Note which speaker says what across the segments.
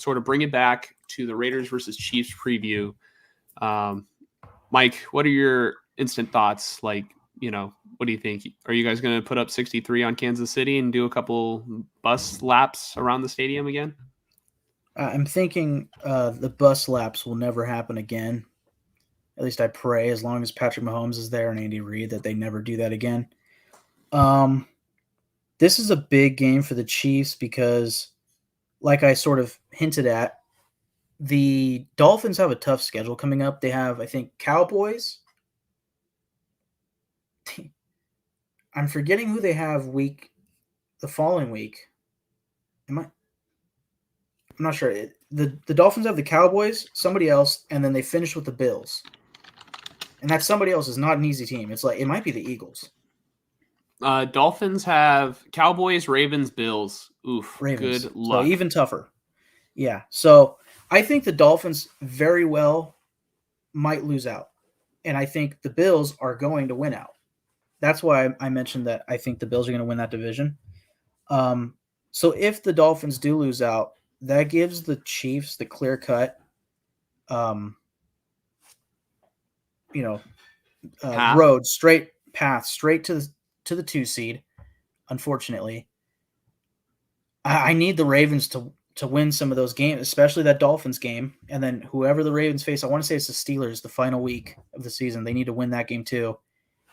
Speaker 1: sort of bring it back to the Raiders versus Chiefs preview. Mike, what are your instant thoughts? Like, what do you think? Are you guys going to put up 63 on Kansas City and do a couple bus laps around the stadium again?
Speaker 2: I'm thinking the bus laps will never happen again. At least I pray, as long as Patrick Mahomes is there and Andy Reid, that they never do that again. This is a big game for the Chiefs because, like I sort of hinted at, the Dolphins have a tough schedule coming up. They have, I think, Cowboys. I'm forgetting who they have the following week. I'm not sure. The Dolphins have the Cowboys, somebody else, and then they finish with the Bills. And that somebody else is not an easy team. It's like, it might be the Eagles.
Speaker 1: Dolphins have Cowboys, Ravens, Bills. Oof,
Speaker 2: Ravens.
Speaker 1: Good luck.
Speaker 2: So even tougher. Yeah. So I think the Dolphins very well might lose out. And I think the Bills are going to win out. That's why I mentioned that I think the Bills are going to win that division. So if the Dolphins do lose out, that gives the Chiefs the clear cut, path straight to the 2 seed. Unfortunately, I need the Ravens to win some of those games, especially that Dolphins game, and then whoever the Ravens face. I want to say it's the Steelers, the final week of the season. They need to win that game too,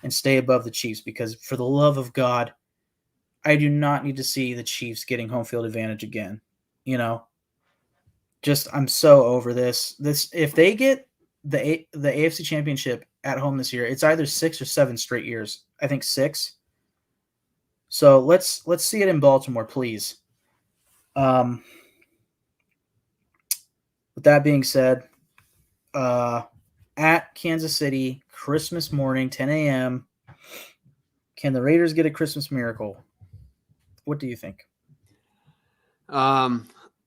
Speaker 2: and stay above the Chiefs, because for the love of God, I do not need to see the Chiefs getting home field advantage again. Just I'm so over this. If they get the AFC Championship at home this year, it's either 6 or 7 straight years. I think 6. So let's see it in Baltimore, please. With that being said, at Kansas City, Christmas morning, 10 a.m. Can the Raiders get a Christmas miracle? What do you think?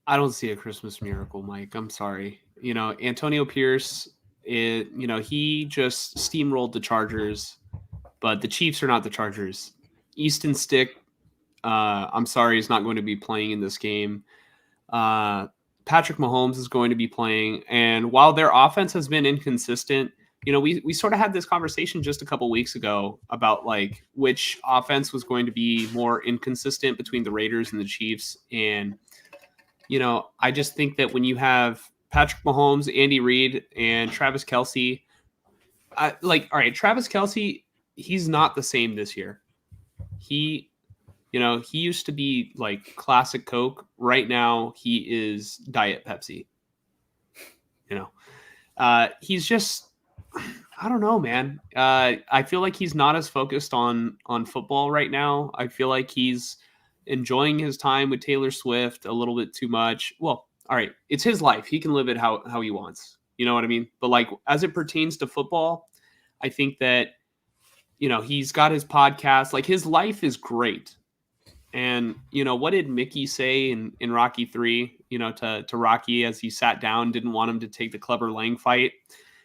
Speaker 1: I don't see a Christmas miracle, Mike. I'm sorry. Antonio Pierce, he just steamrolled the Chargers, but the Chiefs are not the Chargers. Easton Stick, I'm sorry, is not going to be playing in this game. Patrick Mahomes is going to be playing. And while their offense has been inconsistent, we sort of had this conversation just a couple weeks ago about like which offense was going to be more inconsistent between the Raiders and the Chiefs. And, I just think that when you have Patrick Mahomes, Andy Reid, and Travis Kelce, all right, Travis Kelce, he's not the same this year. He used to be like classic Coke. Right now, he is Diet Pepsi. He's just, I don't know, man. I feel like he's not as focused on football right now. I feel like he's enjoying his time with Taylor Swift a little bit too much. Well, all right, it's his life. He can live it how he wants. You know what I mean? But like as it pertains to football, I think that, he's got his podcast. Like his life is great. And, what did Mickey say in Rocky 3, to Rocky as he sat down, didn't want him to take the Clubber Lang fight?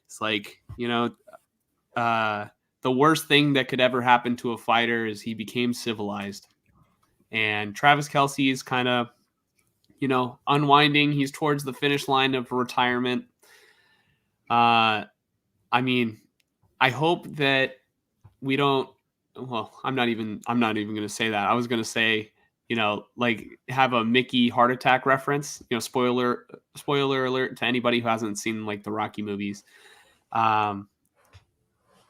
Speaker 1: It's like, the worst thing that could ever happen to a fighter is he became civilized. And Travis Kelce is kind of, unwinding. He's towards the finish line of retirement. I mean, I hope that we don't. Well, I'm not even going to say that. I was going to say, like have a Mickey heart attack reference. Spoiler alert to anybody who hasn't seen like the Rocky movies. I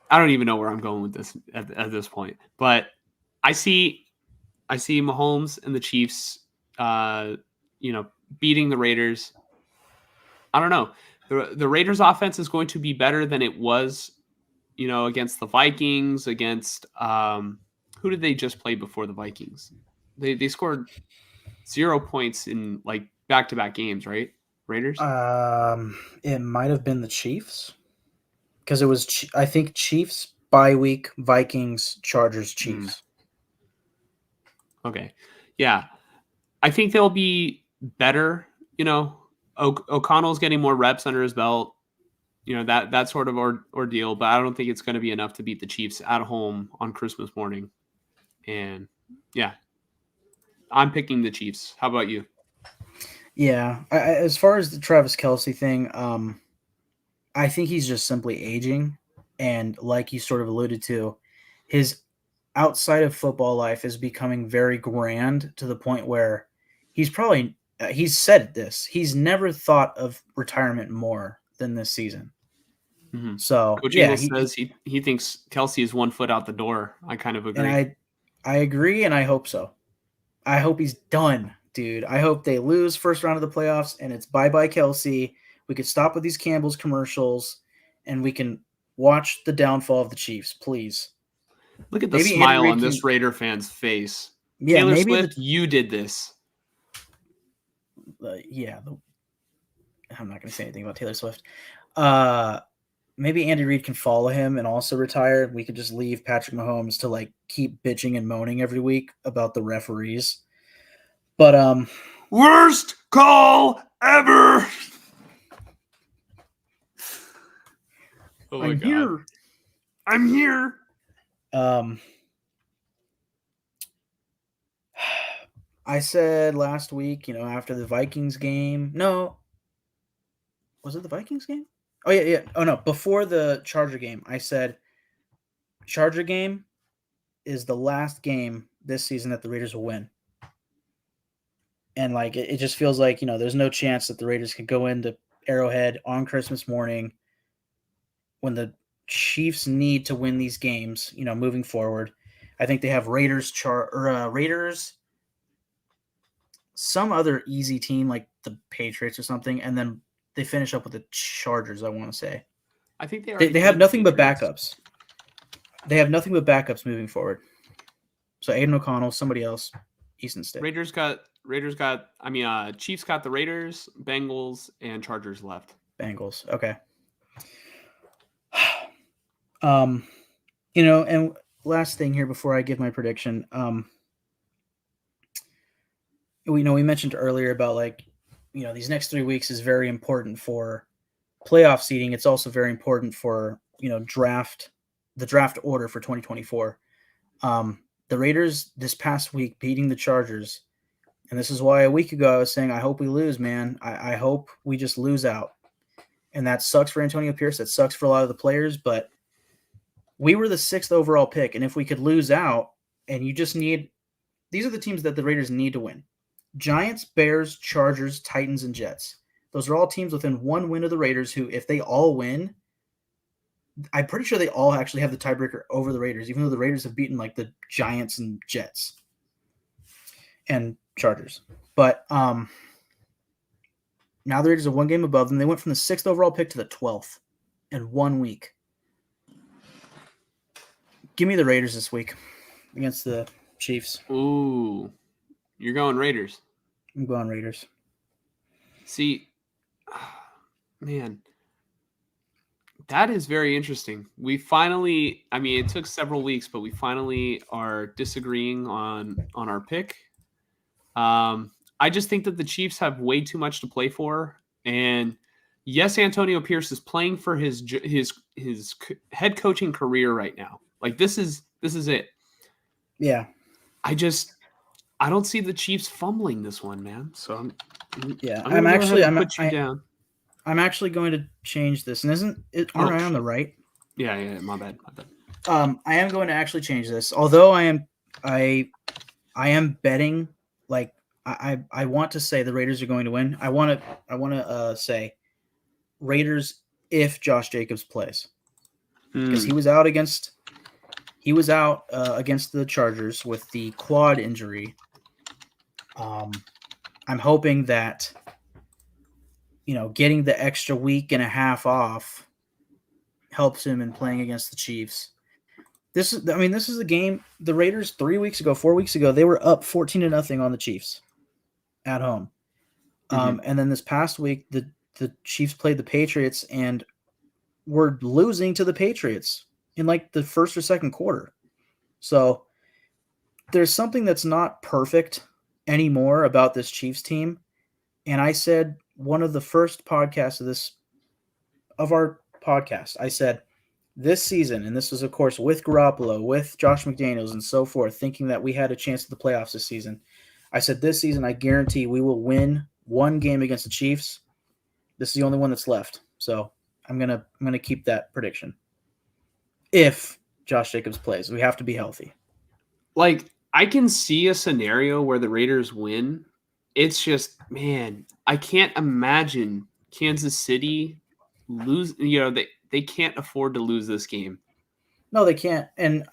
Speaker 1: don't even know where I'm going with this at this point, but I see Mahomes and the Chiefs, beating the Raiders. I don't know. The Raiders offense is going to be better than it was, against the Vikings, against, who did they just play before the Vikings? They scored 0 points in like back-to-back games, right? Raiders?
Speaker 2: It might have been the Chiefs. Because it was, I think, Chiefs, bye week, Vikings, Chargers, Chiefs.
Speaker 1: Okay. Yeah. I think they'll be better. O'Connell's getting more reps under his belt. That sort of ordeal. But I don't think it's going to be enough to beat the Chiefs at home on Christmas morning. And, yeah, I'm picking the Chiefs. How about you?
Speaker 2: Yeah. As far as the Travis Kelce thing, I think he's just simply aging. And like you sort of alluded to, his outside of football life is becoming very grand to the point where he's said this. He's never thought of retirement more than this season.
Speaker 1: Mm-hmm.
Speaker 2: So
Speaker 1: Coach
Speaker 2: yeah,
Speaker 1: Ingles says he thinks Kelce is 1 foot out the door. I kind of
Speaker 2: and
Speaker 1: agree.
Speaker 2: I agree, and I hope so. I hope he's done, dude. I hope they lose first round of the playoffs, and it's bye Kelce. We could stop with these Campbell's commercials, and we can watch the downfall of the Chiefs, please.
Speaker 1: Look at the
Speaker 2: Maybe Andy
Speaker 1: smile
Speaker 2: Reid
Speaker 1: on this
Speaker 2: can,
Speaker 1: Raider fan's face.
Speaker 2: yeah,
Speaker 1: Taylor
Speaker 2: maybe
Speaker 1: Swift, you did this.
Speaker 2: Yeah. I'm not going to say anything about Taylor Swift. Maybe Andy Reid can follow him and also retire. We could just leave Patrick Mahomes to like keep bitching and moaning every week about the referees. But
Speaker 1: worst call ever. Oh my God. I'm here.
Speaker 2: I said last week, after the Vikings game. No. Was it the Vikings game? Oh, yeah. Oh, no. Before the Charger game, I said Charger game is the last game this season that the Raiders will win. And, like, it just feels like, there's no chance that the Raiders could go into Arrowhead on Christmas morning when the Chiefs need to win these games, moving forward. I think they have Raiders, some other easy team like the Patriots or something, and then they finish up with the Chargers, I want to say.
Speaker 1: I think
Speaker 2: they have nothing but backups. They have nothing but backups moving forward. So Aiden O'Connell, somebody else, Easton Stick.
Speaker 1: Chiefs got the Raiders, Bengals, and Chargers left.
Speaker 2: Bengals, okay. And last thing here before I give my prediction, we mentioned earlier about like, these next 3 weeks is very important for playoff seeding. It's also very important for, the draft order for 2024. The Raiders this past week beating the Chargers, and this is why a week ago I was saying, I hope we lose, man. I hope we just lose out. And that sucks for Antonio Pierce. That sucks for a lot of the players, but we were the 6th overall pick. And if we could lose out, and these are the teams that the Raiders need to win. Giants, Bears, Chargers, Titans, and Jets. Those are all teams within 1 win of the Raiders who, if they all win, I'm pretty sure they all actually have the tiebreaker over the Raiders, even though the Raiders have beaten like the Giants and Jets and Chargers. But now the Raiders are 1 game above them. They went from the 6th overall pick to the 12th in 1 week. Give me the Raiders this week against the Chiefs.
Speaker 1: Ooh, you're going Raiders.
Speaker 2: I'm going Raiders.
Speaker 1: See, man, that is very interesting. We finally, it took several weeks, but we finally are disagreeing on our pick. I just think that the Chiefs have way too much to play for. And yes, Antonio Pierce is playing for his head coaching career right now. Like this is it.
Speaker 2: Yeah.
Speaker 1: I don't see the Chiefs fumbling this one, man. So
Speaker 2: I'm actually going to change this. And aren't I on the right?
Speaker 1: Yeah, my bad.
Speaker 2: I am going to actually change this. Although I am betting, like I want to say the Raiders are going to win. I want to say Raiders if Josh Jacobs plays. Because he was out against the Chargers with the quad injury. I'm hoping that getting the extra week and a half off helps him in playing against the Chiefs. This is a game. The Raiders 4 weeks ago, they were up 14-0 on the Chiefs at home. And then this past week, the Chiefs played the Patriots and were losing to the Patriots in like the first or second quarter. So there's something that's not perfect anymore about this Chiefs team. And I said one of the first podcasts of our podcast, I said this season, and this was of course with Garoppolo, with Josh McDaniels and so forth, thinking that we had a chance at the playoffs this season. I said this season, I guarantee we will win one game against the Chiefs. This is the only one that's left. So I'm gonna keep that prediction. If Josh Jacobs plays, we have to be healthy.
Speaker 1: Like, I can see a scenario where the Raiders win. It's just, man, I can't imagine Kansas City lose. They can't afford to lose this game.
Speaker 2: No, they can't. And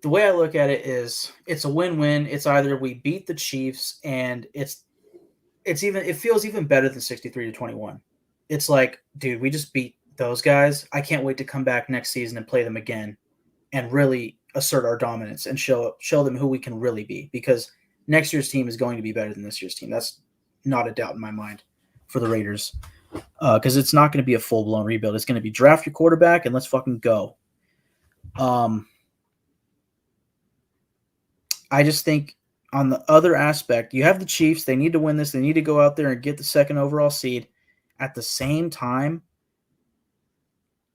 Speaker 2: the way I look at it is it's a win-win. It's either we beat the Chiefs and it feels even better than 63-21. It's like, dude, we just beat those guys. I can't wait to come back next season and play them again and really assert our dominance and show them who we can really be, because next year's team is going to be better than this year's team. That's not a doubt in my mind for the Raiders, because it's not going to be a full-blown rebuild. It's going to be draft your quarterback and let's fucking go. I just think on the other aspect, you have the Chiefs. They need to win this. They need to go out there and get the second overall seed. At the same time,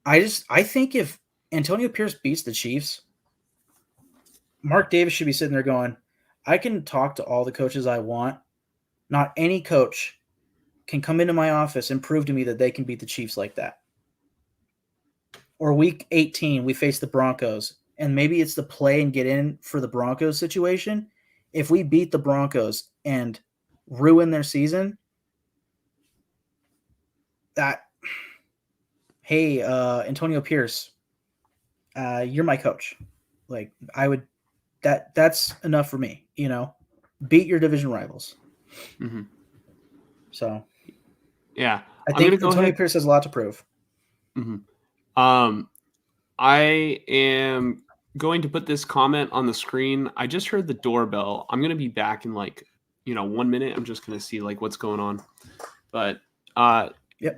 Speaker 2: I think if Antonio Pierce beats the Chiefs, Mark Davis should be sitting there going, I can talk to all the coaches I want. Not any coach can come into my office and prove to me that they can beat the Chiefs like that. Or week 18, we face the Broncos, and maybe it's the play and get in for the Broncos situation. If we beat the Broncos and ruin their season, hey, Antonio Pierce, you're my coach. Like, that's enough for me, beat your division rivals.
Speaker 1: Mm-hmm.
Speaker 2: So,
Speaker 1: yeah,
Speaker 2: I think Antonio Pierce has a lot to prove.
Speaker 1: Mm-hmm. I am going to put this comment on the screen. I just heard the doorbell. I'm going to be back in 1 minute. I'm just going to see what's going on. But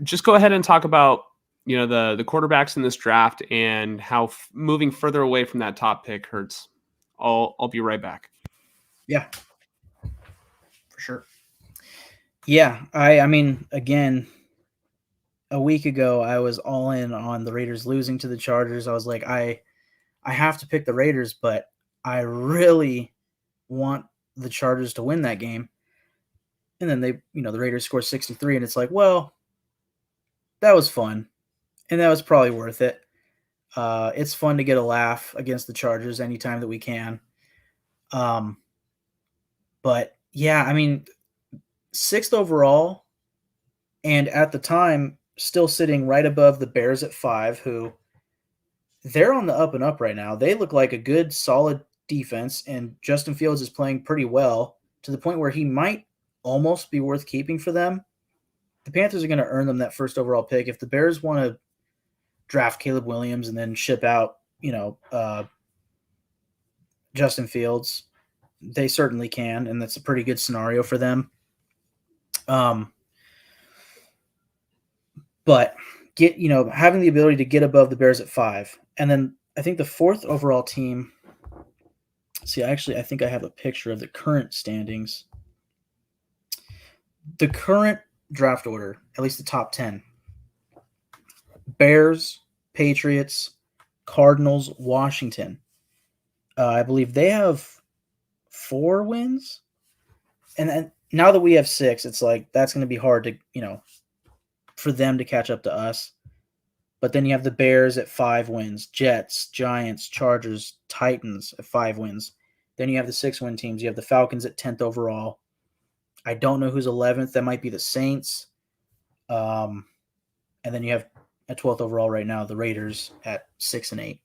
Speaker 1: just go ahead and talk about the quarterbacks in this draft and how moving further away from that top pick hurts. I'll be right back.
Speaker 2: Yeah, for sure. Yeah, I mean, again, a week ago I was all in on the Raiders losing to the Chargers. I was like, I have to pick the Raiders, but I really want the Chargers to win that game. And then the Raiders score 63, and it's like, well, that was fun, and that was probably worth it. It's fun to get a laugh against the Chargers anytime that we can. But yeah, I mean, 6th overall, and at the time, still sitting right above the Bears at 5, who they're on the up and up right now. They look like a good, solid defense, and Justin Fields is playing pretty well to the point where he might almost be worth keeping for them. The Panthers are going to earn them that 1st overall pick. If the Bears want to draft Caleb Williams and then ship out, Justin Fields, they certainly can, and that's a pretty good scenario for them. But having the ability to get above the Bears at 5, and then I think the 4th overall team. See, actually, I think I have a picture of the current standings. The current draft order, at least the top 10: Bears, Patriots, Cardinals, Washington. I believe they have 4 wins, and then now that we have 6, it's like that's going to be hard to for them to catch up to us. But then you have the Bears at 5 wins, Jets, Giants, Chargers, Titans at 5 wins. Then you have the 6-win teams. You have the Falcons at 10th overall. I don't know who's 11th. That might be the Saints. And then you have at 12th overall right now the Raiders at 6 and 8.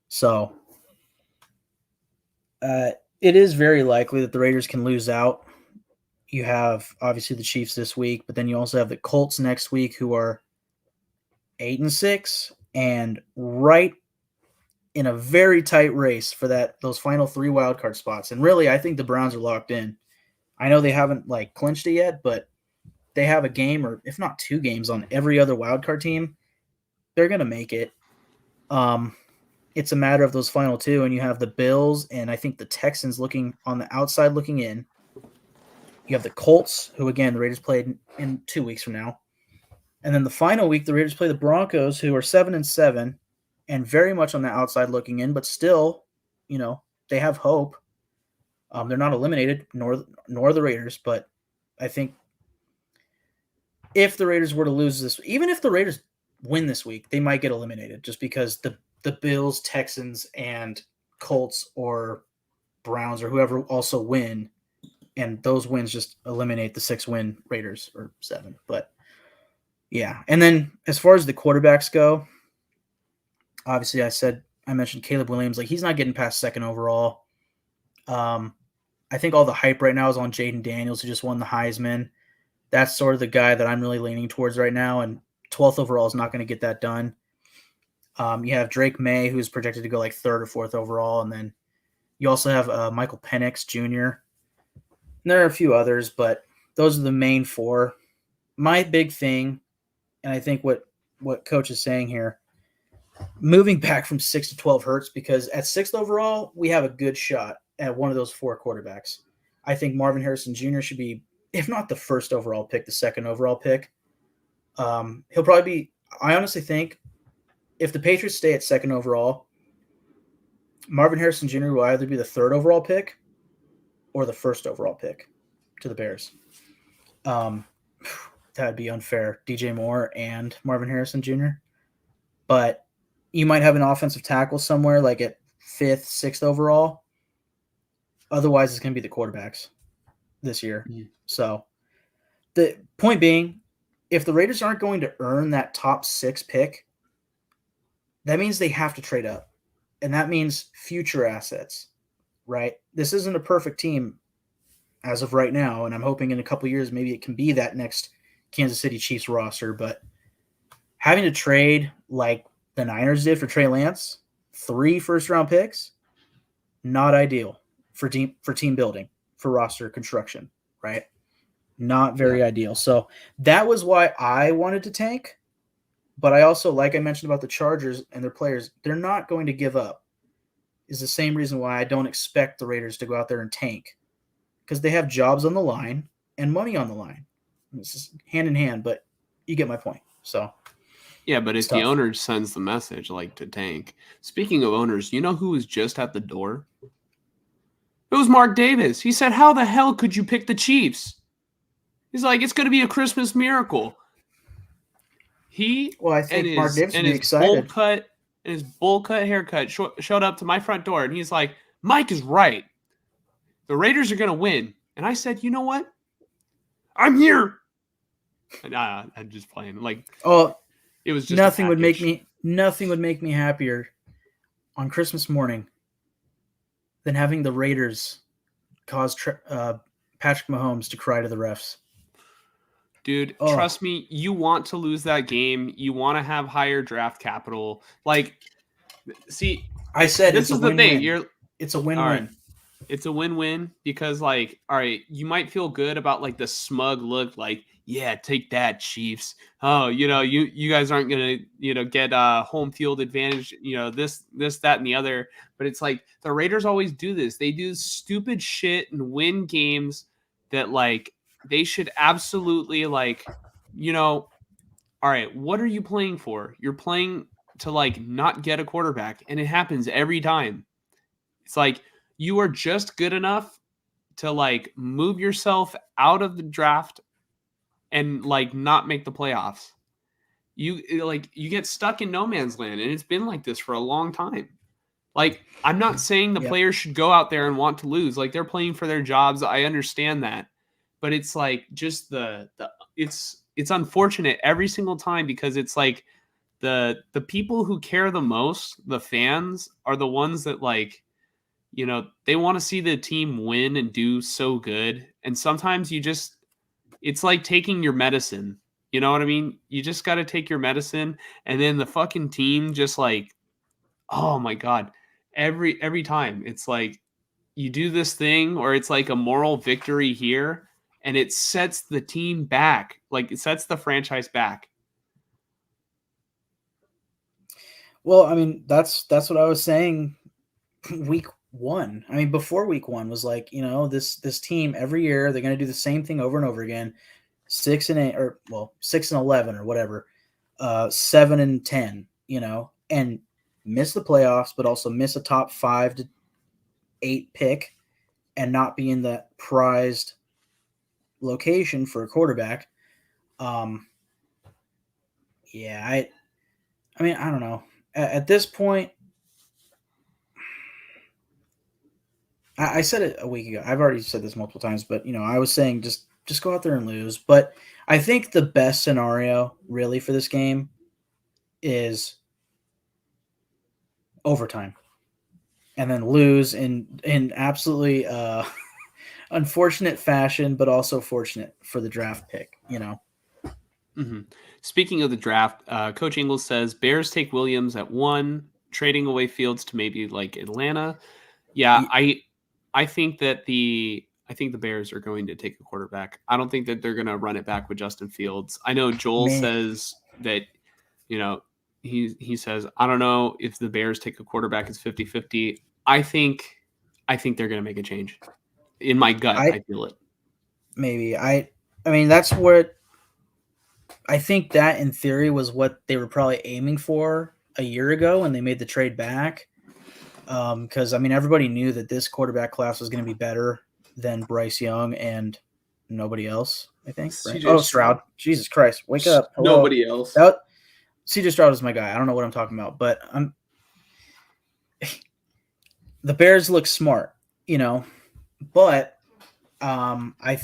Speaker 2: So it is very likely that the Raiders can lose out. You have obviously the Chiefs this week, but then you also have the Colts next week, who are 8 and 6, and right in a very tight race for those final 3 wildcard spots. And really, I think the Browns are locked in. I know they haven't clinched it yet, but they have a game, or if not 2 games, on every other wildcard team. They're going to make it. It's a matter of those final 2, and you have the Bills and I think the Texans looking on the outside looking in. You have the Colts, who, again, the Raiders played in 2 weeks from now. And then the final week, the Raiders play the Broncos, who are 7 and 7, and very much on the outside looking in, but still, they have hope. They're not eliminated, nor the Raiders, but I think if the Raiders were to lose this, even if the Raiders win this week, they might get eliminated just because the Bills, Texans, and Colts or Browns or whoever also win, and those wins just eliminate the 6-win Raiders or 7. But yeah, and then as far as the quarterbacks go, obviously I mentioned Caleb Williams. Like, he's not getting past second overall. I think all the hype right now is on Jaden Daniels, who just won the Heisman. That's sort of the guy that I'm really leaning towards right now, and 12th overall is not going to get that done. You have Drake May, who's projected to go like 3rd or 4th overall, and then you also have Michael Penix Jr. And there are a few others, but those are the main 4. My big thing, and I think what Coach is saying here, moving back from 6 to 12 hurts because at 6th overall, we have a good shot at one of those 4 quarterbacks. I think Marvin Harrison Jr. should be, if not the 1st overall pick, the 2nd overall pick. He'll probably be, I honestly think, if the Patriots stay at 2nd overall, Marvin Harrison Jr. will either be the 3rd overall pick or the 1st overall pick to the Bears. That'd be unfair. DJ Moore and Marvin Harrison Jr. But you might have an offensive tackle somewhere like at 5th, 6th overall. Otherwise, it's going to be the quarterbacks this year.
Speaker 1: Yeah.
Speaker 2: So the point being, if the Raiders aren't going to earn that top 6 pick, that means they have to trade up. And that means future assets, right? This isn't a perfect team as of right now, and I'm hoping in a couple years maybe it can be that next Kansas City Chiefs roster. But having to trade like the Niners did for Trey Lance, 3 first-round picks, not ideal for team building, for roster construction, right? Not very ideal. So that was why I wanted to tank. But I also, like I mentioned about the Chargers and their players, they're not going to give up. Is the same reason why I don't expect the Raiders to go out there and tank, because they have jobs on the line and money on the line. This is hand in hand, but you get my point. So
Speaker 1: Yeah, but if the
Speaker 2: tough.
Speaker 1: owner sends the message like to tank. Speaking of owners, you know who was just at the door? It was Mark Davis. He said, "How the hell could you pick the Chiefs?" He's like, "It's going to be a Christmas miracle." He
Speaker 2: Well, I think Mark Davis would be excited.
Speaker 1: His bowl cut haircut showed up to my front door, and he's like, "Mike is right. The Raiders are going to win." And I said, "You know what? I'm here." And I'm just playing. Like, it was just
Speaker 2: nothing would make me happier on Christmas morning than having the Raiders cause Patrick Mahomes to cry to the refs.
Speaker 1: Dude, trust me, you want to lose that game. You want to have higher draft capital. Like, see,
Speaker 2: I said
Speaker 1: this is the thing.
Speaker 2: It's a win-win.
Speaker 1: Right. It's a win-win because, like, all right, you might feel good about like the smug look, like, yeah, take that, Chiefs. Oh, you guys aren't gonna, get home field advantage. This, that, and the other. But it's like the Raiders always do this. They do stupid shit and win games that, like, they should absolutely, like, all right, what are you playing for? You're playing to, like, not get a quarterback, and it happens every time. It's like you are just good enough to, like, move yourself out of the draft and, like, not make the playoffs. You get stuck in no man's land, and it's been like this for a long time. Like, I'm not saying the players should go out there and want to lose. Like, they're playing for their jobs. I understand that. But it's like just it's unfortunate every single time because it's like the people who care the most, the fans, are the ones that, like, they want to see the team win and do so good. And sometimes it's like taking your medicine. You know what I mean? You just got to take your medicine, and then the fucking team just, like, oh my God, every time it's like you do this thing or it's like a moral victory here. And it sets the team back. Like, it sets the franchise back.
Speaker 2: Well, I mean, that's what I was saying week 1. I mean, before week 1 was like, this team every year, they're going to do the same thing over and over again. 6-8, or 6-11 or whatever, 7-10, and miss the playoffs, but also miss a top 5 to 8 pick and not be in the prized location for a quarterback. Yeah, I mean, I don't know. At this point, I said it a week ago. I've already said this multiple times, but I was saying just go out there and lose. But I think the best scenario really for this game is overtime, and then lose in absolutely unfortunate fashion, but also fortunate for the draft pick.
Speaker 1: Mm-hmm. Speaking of the draft, Coach Ingles says Bears take Williams at 1, trading away Fields to maybe like Atlanta. Yeah, I think that the Bears are going to take a quarterback. I don't think that they're going to run it back with Justin Fields. I know Joel says that, he says, I don't know if the Bears take a quarterback, it's 50-50. I think they're going to make a change. In my gut, I feel it.
Speaker 2: Maybe. I mean, that's what I think that in theory was what they were probably aiming for a year ago when they made the trade back. Because, I mean, everybody knew that this quarterback class was going to be better than Bryce Young and nobody else, I think. Right? Oh, Stroud. Jesus Christ. Wake up. Hello.
Speaker 1: Nobody else.
Speaker 2: CJ Stroud is my guy. I don't know what I'm talking about, but the Bears look smart, but I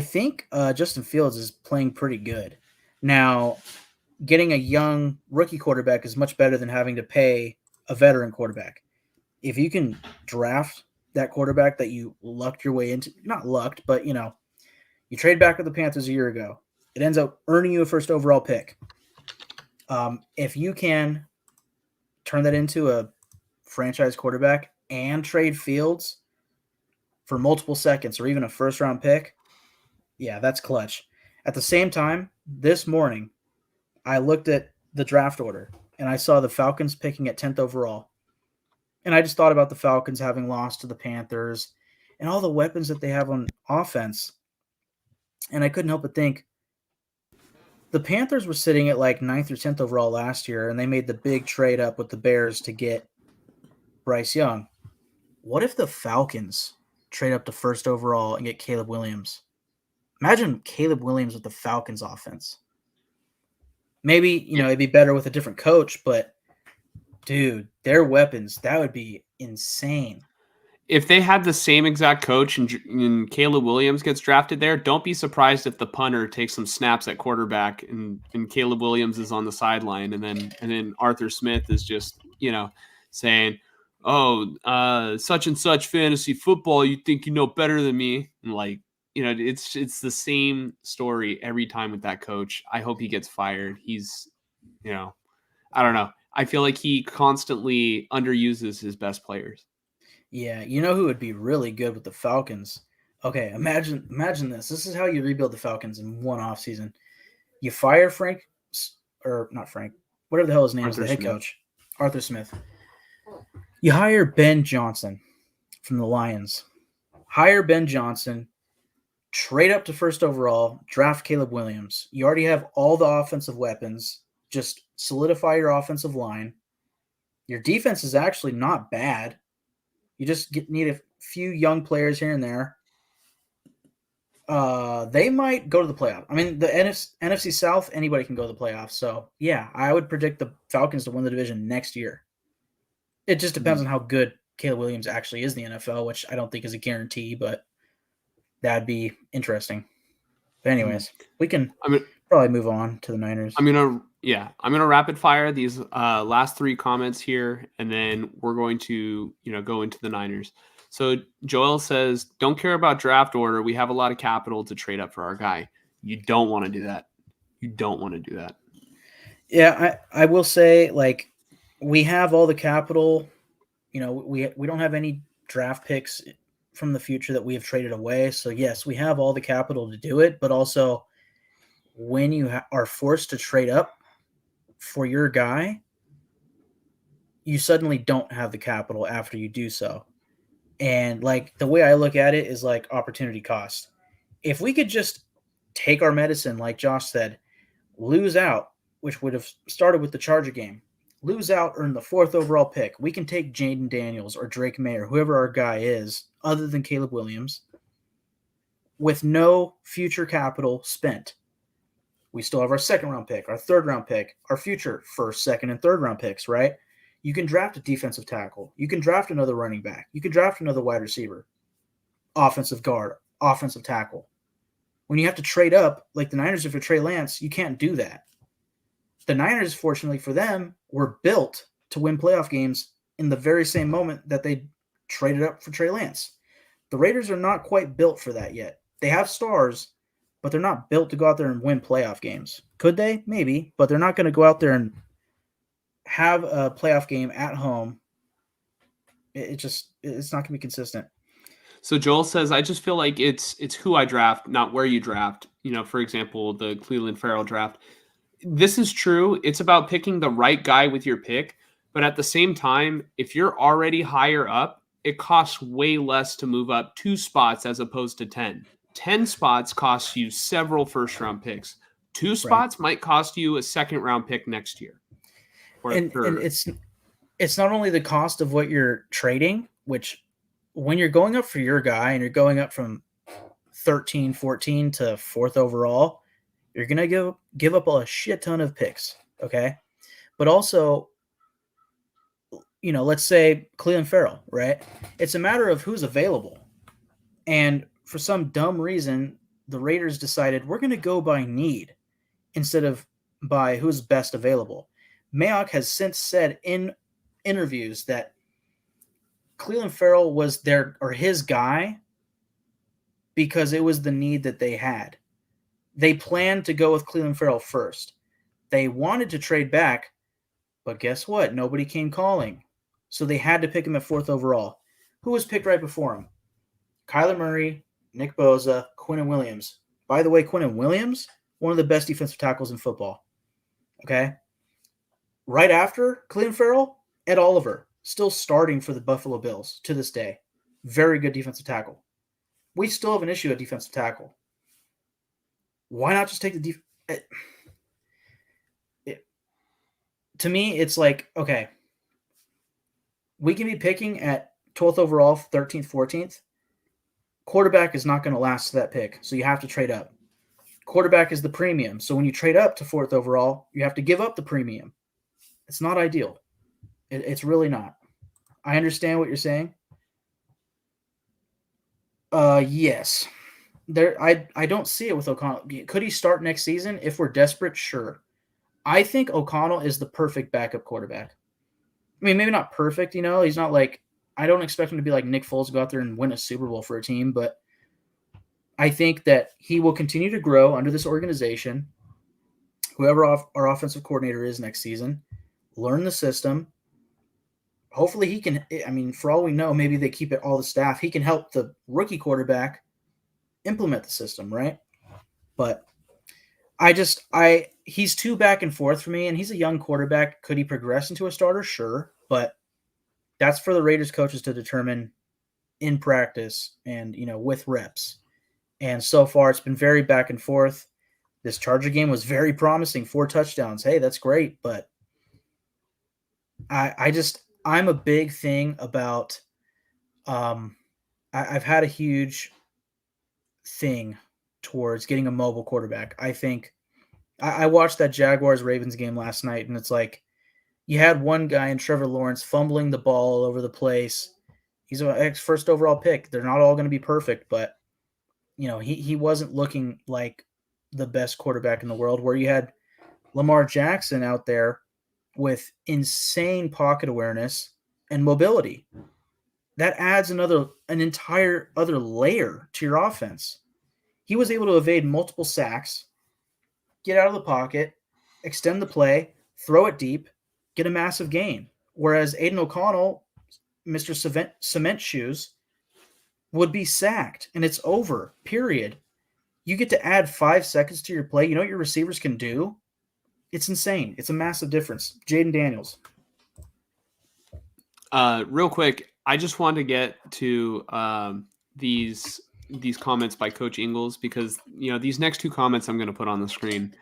Speaker 2: think Justin Fields is playing pretty good. Now, getting a young rookie quarterback is much better than having to pay a veteran quarterback. If you can draft that quarterback that you lucked your way into, not lucked, but you trade back with the Panthers a year ago, it ends up earning you a first overall pick. If you can turn that into a franchise quarterback and trade Fields for multiple seconds or even a first round pick, yeah, that's clutch. At the same time, this morning, I looked at the draft order and I saw the Falcons picking at 10th overall. And I just thought about the Falcons having lost to the Panthers and all the weapons that they have on offense. And I couldn't help but think the Panthers were sitting at like 9th or 10th overall last year, and they made the big trade up with the Bears to get Bryce Young. What if the Falcons trade up to 1st overall and get Caleb Williams? Imagine Caleb Williams with the Falcons offense. Maybe, it'd be better with a different coach, but dude, their weapons, that would be insane.
Speaker 1: If they had the same exact coach and Caleb Williams gets drafted there, don't be surprised if the punter takes some snaps at quarterback and Caleb Williams is on the sideline and then Arthur Smith is just, saying, oh, such and such fantasy football, you think you know better than me. And it's the same story every time with that coach. I hope he gets fired. He's, I don't know. I feel like he constantly underuses his best players.
Speaker 2: Yeah, you know who would be really good with the Falcons? Okay, imagine this. This is how you rebuild the Falcons in one offseason. You fire not Frank, whatever the hell his name is, the head coach, Arthur Smith. You hire Ben Johnson from the Lions. Hire Ben Johnson, trade up to 1st overall, draft Caleb Williams. You already have all the offensive weapons. Just solidify your offensive line. Your defense is actually not bad. You just need a few young players here and there. They might go to the playoff. I mean, the NFC South, anybody can go to the playoffs. So, yeah, I would predict the Falcons to win the division next year. It just depends on how good Caleb Williams actually is in the NFL, which I don't think is a guarantee, but that'd be interesting. But anyways, we can probably move on to the Niners.
Speaker 1: I'm gonna rapid fire these last 3 comments here, and then we're going to go into the Niners. So Joel says, "Don't care about draft order. We have a lot of capital to trade up for our guy." You don't want to do that.
Speaker 2: Yeah, I will say, we have all the capital. We don't have any draft picks from the future that we have traded away. So yes, we have all the capital to do it, but also when you are forced to trade up for your guy, you suddenly don't have the capital after you do so. And the way I look at it is opportunity cost. If we could just take our medicine, like Josh said, lose out, which would have started with the Charger game, lose out, earn the 4th overall pick. We can take Jaden Daniels or Drake May or whoever our guy is, other than Caleb Williams. with no future capital spent. We still have our second round pick, our third round pick, our future first, second, and third round picks, right? You can draft a defensive tackle. You can draft another running back. You can draft another wide receiver, offensive guard, offensive tackle. When you have to trade up, like the Niners did for Trey Lance, you can't do that. The Niners, fortunately for them, were built to win playoff games in the very same moment that they traded up for Trey Lance. The Raiders are not quite built for that yet. They have stars, but they're not built to go out there and win playoff games. Could they? Maybe, but they're not going to go out there and have a playoff game at home. It's not going to be consistent.
Speaker 1: So Joel says, I just feel like it's who I draft, not where you draft. For example, the Clelin Ferrell draft. This is true. It's about picking the right guy with your pick. But at the same time, if you're already higher up, it costs way less to move up 2 spots as opposed to 10. 10 spots cost you several first-round picks. 2 spots might cost you a second-round pick next year.
Speaker 2: And it's not only the cost of what you're trading, which when you're going up for your guy and you're going up from 13, 14 to 4th overall, you're going to give up a shit ton of picks, okay? But also, let's say Clelin Ferrell, right? It's a matter of who's available. And for some dumb reason, the Raiders decided we're going to go by need instead of by who's best available. Mayock has since said in interviews that Clelin Ferrell was his guy because it was the need that they had. They planned to go with Clelin Ferrell first. They wanted to trade back, but guess what? Nobody came calling. So they had to pick him at 4th overall. Who was picked right before him? Kyler Murray, Nick Bosa, Quinnen Williams. By the way, Quinnen Williams, one of the best defensive tackles in football. Okay? Right after Clelin Ferrell, Ed Oliver, still starting for the Buffalo Bills to this day. Very good defensive tackle. We still have an issue at defensive tackle. Why not just take the to me, it's like, okay, we can be picking at 12th overall, 13th, 14th. Quarterback is not going to last to that pick, so you have to trade up. Quarterback is the premium, so when you trade up to 4th overall, you have to give up the premium. It's not ideal. It's really not. I understand what you're saying. Yes. I don't see it with O'Connell. Could he start next season if we're desperate? Sure. I think O'Connell is the perfect backup quarterback. I mean, maybe not perfect, he's not like, I don't expect him to be like Nick Foles, go out there and win a Super Bowl for a team, but I think that he will continue to grow under this organization, whoever our offensive coordinator is next season, learn the system. Hopefully he can, for all we know, maybe they keep it all the staff. He can help the rookie quarterback implement the system, right? But he's too back and forth for me, and he's a young quarterback. Could he progress into a starter? Sure, but that's for the Raiders coaches to determine in practice and, with reps. And so far it's been very back and forth. This Charger game was very promising, 4 touchdowns. Hey, that's great, but I'm a big thing about I've had a huge thing towards getting a mobile quarterback. I think I watched that Jaguars-Ravens game last night, and it's like you had one guy in Trevor Lawrence fumbling the ball all over the place. He's an ex-first overall pick. They're not all going to be perfect, but he wasn't looking like the best quarterback in the world, where you had Lamar Jackson out there with insane pocket awareness and mobility. That adds an entire other layer to your offense. He was able to evade multiple sacks, get out of the pocket, extend the play, throw it deep, get a massive gain. Whereas Aiden O'Connell, Mr. Cement Shoes, would be sacked, and it's over, period. You get to add 5 seconds to your play. You know what your receivers can do? It's insane. It's a massive difference. Jaden Daniels.
Speaker 1: Real quick, I just want to get to these comments by Coach Ingles, because these next 2 comments I'm going to put on the screen.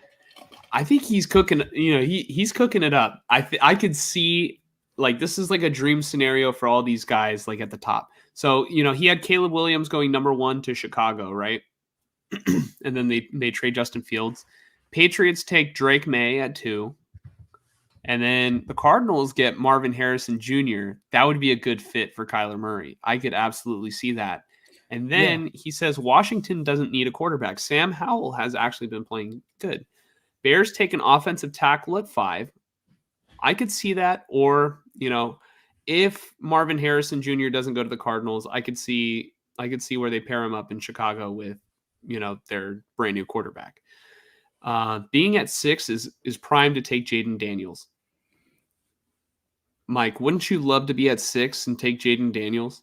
Speaker 1: I think he's cooking. He's cooking it up. I could see, like, this is like a dream scenario for all these guys, like at the top. So he had Caleb Williams going number 1 to Chicago, right? and then they trade Justin Fields. Patriots take Drake May at 2. And then the Cardinals get Marvin Harrison Jr. That would be a good fit for Kyler Murray. I could absolutely see that. And then he says Washington doesn't need a quarterback. Sam Howell has actually been playing good. Bears take an offensive tackle at 5. I could see that. Or, if Marvin Harrison Jr. doesn't go to the Cardinals, I could see where they pair him up in Chicago with, their brand new quarterback. Being at 6 is primed to take Jaden Daniels. Mike, wouldn't you love to be at 6 and take Jaden Daniels?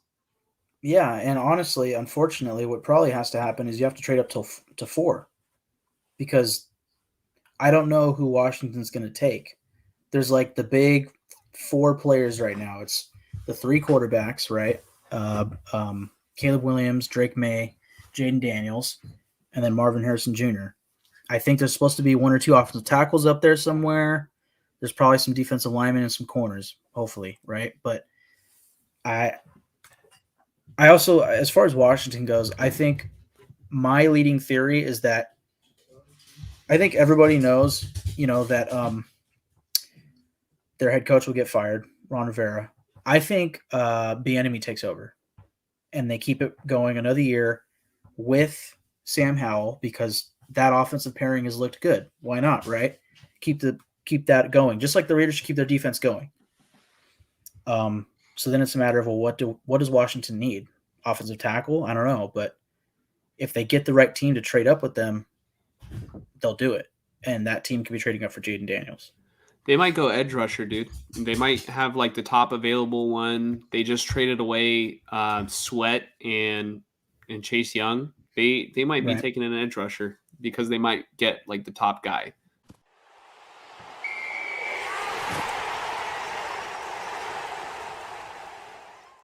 Speaker 2: Yeah, and honestly, unfortunately, what probably has to happen is you have to trade up to 4, because I don't know who Washington's going to take. There's like the big 4 players right now. It's the 3 quarterbacks, right? Caleb Williams, Drake May, Jaden Daniels, and then Marvin Harrison Jr. I think there's supposed to be 1 or 2 offensive tackles up there somewhere. There's probably some defensive linemen and some corners, hopefully, right? But I also, as far as Washington goes, I think my leading theory is that I think everybody knows, that their head coach will get fired, Ron Rivera. I think Bieniemy takes over, and they keep it going another year with Sam Howell, because that offensive pairing has looked good. Why not, right? Keep that going, just like the Raiders should keep their defense going. So then it's a matter of, well, what does Washington need? Offensive tackle? I don't know, but if they get the right team to trade up with them, they'll do it, and that team could be trading up for Jaden Daniels.
Speaker 1: They might go edge rusher, dude. They might have like the top available one. They just traded away Sweat and Chase Young. They might be taking an edge rusher because they might get like the top guy.